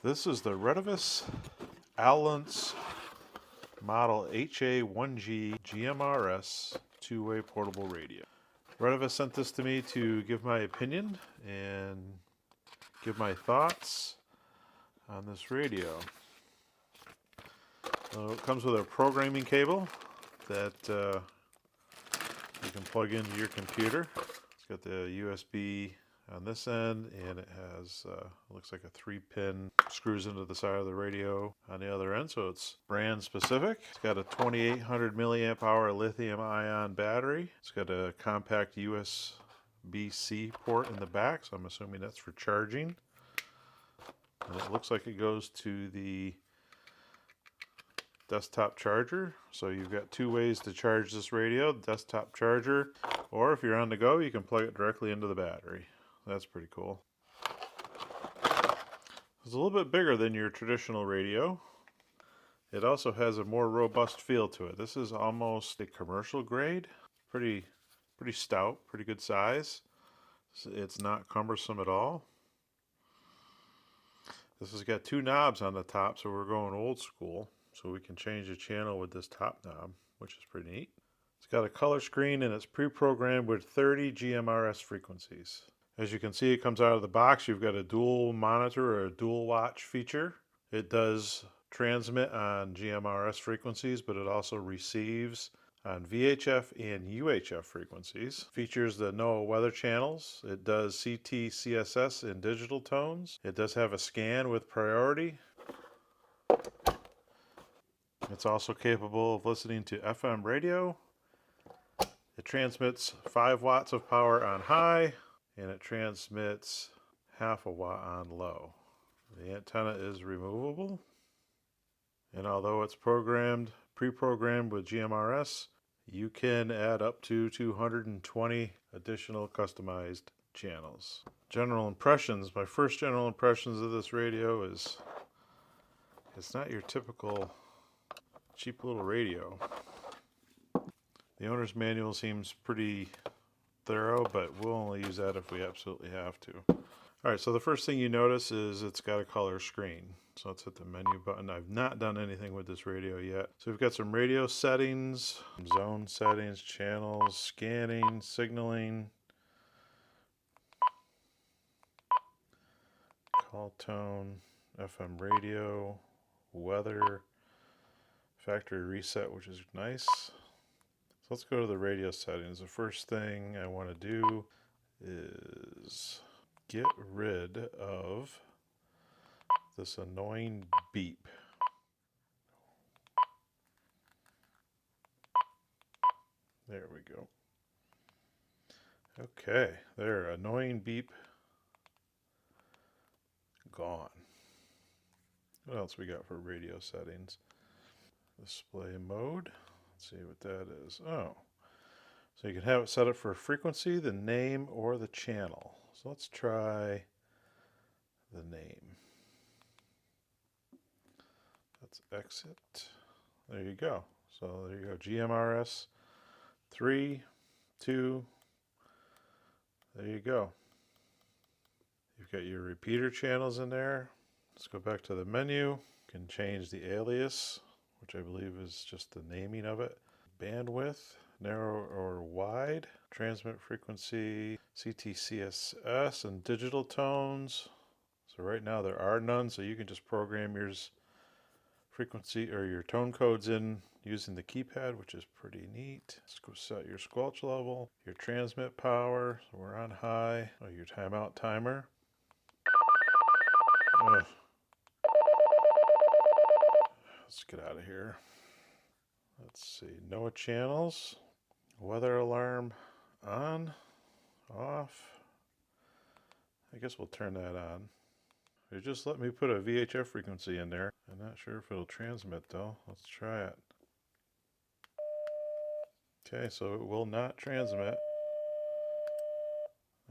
This is the Retevis Ailunce model Ha1G Gmrs two-way portable radio. Retevis sent this to me to give my opinion and give my thoughts on this radio. It comes with a programming cable that you can plug into your computer. It's got the USB on this end, and it has looks like a 3-pin screws into the side of the radio on the other end, so it's brand specific. It's got a 2800 milliamp hour lithium ion battery. It's got a compact USB-C port in the back, so I'm assuming that's for charging. And it looks like it goes to the desktop charger. So you've got two ways to charge this radio: desktop charger, or if you're on the go, you can plug it directly into the battery. That's pretty cool. It's a little bit bigger than your traditional radio. It also has a more robust feel to it. This is almost a commercial grade. Pretty stout, pretty good size. It's not cumbersome at all. This has got two knobs on the top, so we're going old school. So we can change the channel with this top knob, which is pretty neat. It's got a color screen and it's pre-programmed with 30 GMRS frequencies. As you can see, it comes out of the box. You've got a dual monitor or a dual watch feature. It does transmit on GMRS frequencies, but it also receives on VHF and UHF frequencies. Features the NOAA weather channels. It does CT, CSS in digital tones. It does have a scan with priority. It's also capable of listening to FM radio. It transmits 5 watts of power on high, and it transmits half a watt on low. The antenna is removable, and although it's pre-programmed with GMRS, you can add up to 220 additional customized channels. General impressions. My first general impressions of this radio is it's not your typical cheap little radio. The owner's manual seems pretty thorough, but we'll only use that if we absolutely have to. Alright, so the first thing you notice is it's got a color screen. So let's hit the menu button. I've not done anything with this radio yet. So we've got some radio settings, zone settings, channels, scanning, signaling, call tone, FM radio, weather, factory reset, which is nice. So let's go to the radio settings. The first thing I want to do is get rid of this annoying beep. There we go. Okay, there, annoying beep gone. What else we got for radio settings? Display mode. Let's see what that is. Oh, so you can have it set up for frequency, the name, or the channel. So let's try the name. Let's exit. There you go. So there you go. GMRS 3, 2. There you go. You've got your repeater channels in there. Let's go back to the menu. You can change the alias, which I believe is just the naming of it. Bandwidth, narrow or wide. Transmit frequency, CTCSS, and digital tones. So right now there are none, so you can just program your frequency or your tone codes in using the keypad, which is pretty neat. Let's go set your squelch level, your transmit power, so we're on high. Oh, your timeout timer. Ugh. Let's get out of here. Let's see, NOAA channels, weather alarm on, off. I guess we'll turn that on. They just let me put a VHF frequency in there. I'm not sure if it'll transmit though. Let's try it. Okay, so it will not transmit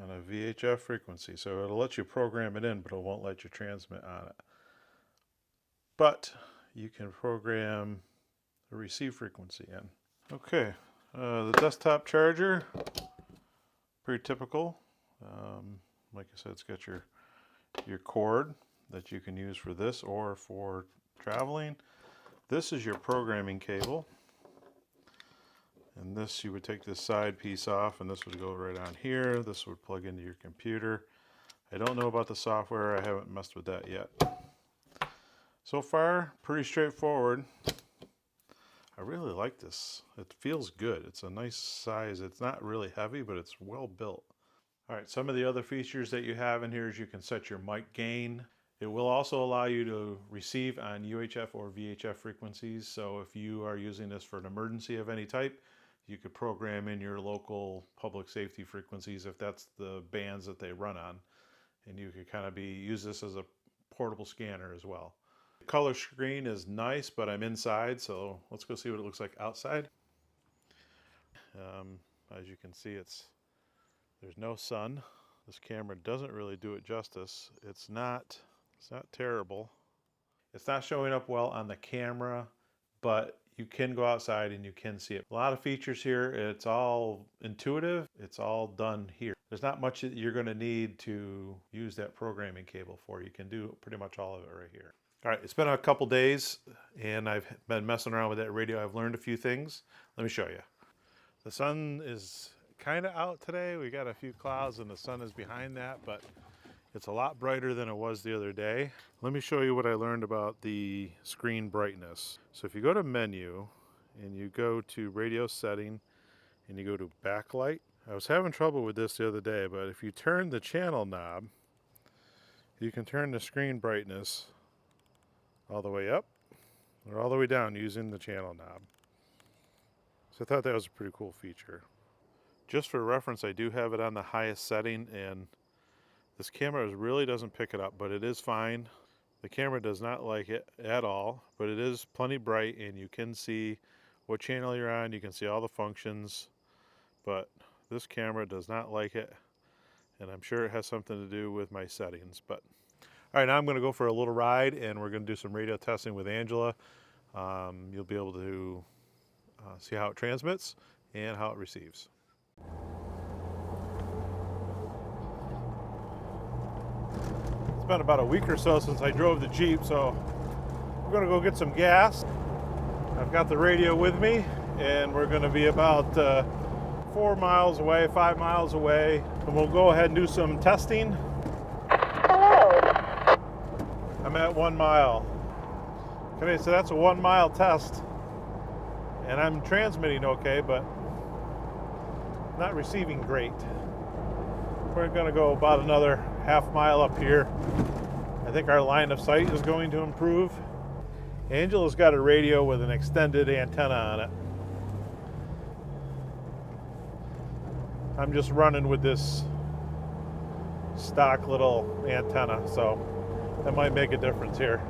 on a VHF frequency. So it'll let you program it in, but it won't let you transmit on it. But you can program the receive frequency in. Okay, the desktop charger, pretty typical. Like I said, it's got your cord. that you can use for this or for traveling. This is your programming cable. And this, you would take this side piece off and this would go right on here. This would plug into your computer. I don't know about the software. I haven't messed with that yet. So far, pretty straightforward. I really like this. It feels good. It's a nice size. It's not really heavy, but it's well built. All right, some of the other features that you have in here is you can set your mic gain. It will also allow you to receive on UHF or VHF frequencies. So if you are using this for an emergency of any type, you could program in your local public safety frequencies if that's the bands that they run on. And you could kind of use this as a portable scanner as well. The color screen is nice, but I'm inside, so let's go see what it looks like outside. As you can see, there's no sun. This camera doesn't really do it justice. It's not terrible. It's not showing up well on the camera, but you can go outside and you can see it. A lot of features here. It's all intuitive. It's all done here. There's not much that you're going to need to use that programming cable for. You can do pretty much all of it right here. All right, it's been a couple days and I've been messing around with that radio. I've learned a few things. Let me show you. The sun is kind of out today. We got a few clouds and the sun is behind that, but it's a lot brighter than it was the other day. Let me show you what I learned about the screen brightness. So if you go to menu and you go to radio setting and you go to backlight, I was having trouble with this the other day, but if you turn the channel knob, you can turn the screen brightness all the way up or all the way down using the channel knob. So I thought that was a pretty cool feature. Just for reference, I do have it on the highest setting, and this camera really doesn't pick it up, but it is fine. The camera does not like it at all, but it is plenty bright and you can see what channel you're on. You can see all the functions, but this camera does not like it, and I'm sure it has something to do with my settings. But all right, now I'm going to go for a little ride and we're going to do some radio testing with Angela. You'll be able to see how it transmits and how it receives. It's been about a week or so since I drove the Jeep, so we're going to go get some gas. I've got the radio with me and we're going to be about 4 miles away, 5 miles away, and we'll go ahead and do some testing. Hello. I'm at 1 mile. Okay, so that's a 1 mile test, and I'm transmitting okay, but not receiving great. We're going to go about another half mile up here. I think our line of sight is going to improve. Angela's got a radio with an extended antenna on it. I'm just running with this stock little antenna, so that might make a difference here.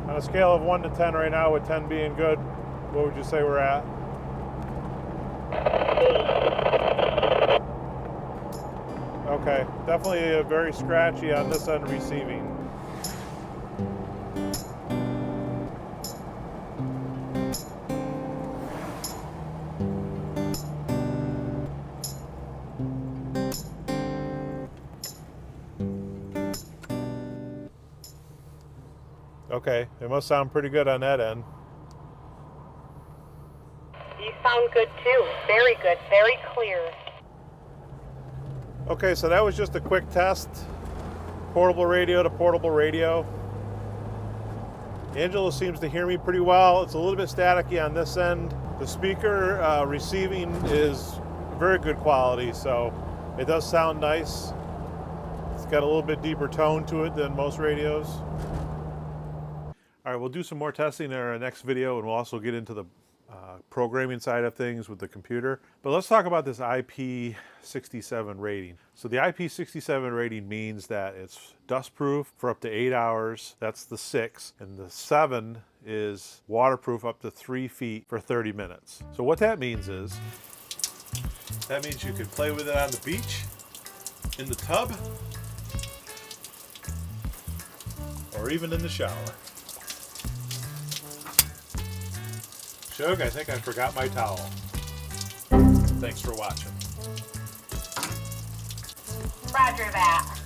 On a scale of 1 to 10 right now, with 10 being good, what would you say we're at? Okay, definitely very scratchy on this end receiving. Okay, it must sound pretty good on that end. You sound good too. Very good. Very clear. Okay, so that was just a quick test. Portable radio to portable radio. Angela seems to hear me pretty well. It's a little bit staticky on this end. The speaker receiving is very good quality, so it does sound nice. It's got a little bit deeper tone to it than most radios. All right, we'll do some more testing in our next video, and we'll also get into the programming side of things with the computer. But let's talk about this IP67 rating. So the IP67 rating means that it's dust-proof for up to 8 hours. That's the 6. And the 7 is waterproof up to 3 feet for 30 minutes. So what that means is, that means you can play with it on the beach, in the tub, or even in the shower. Shug, I think I forgot my towel. Thanks for watching. Roger that.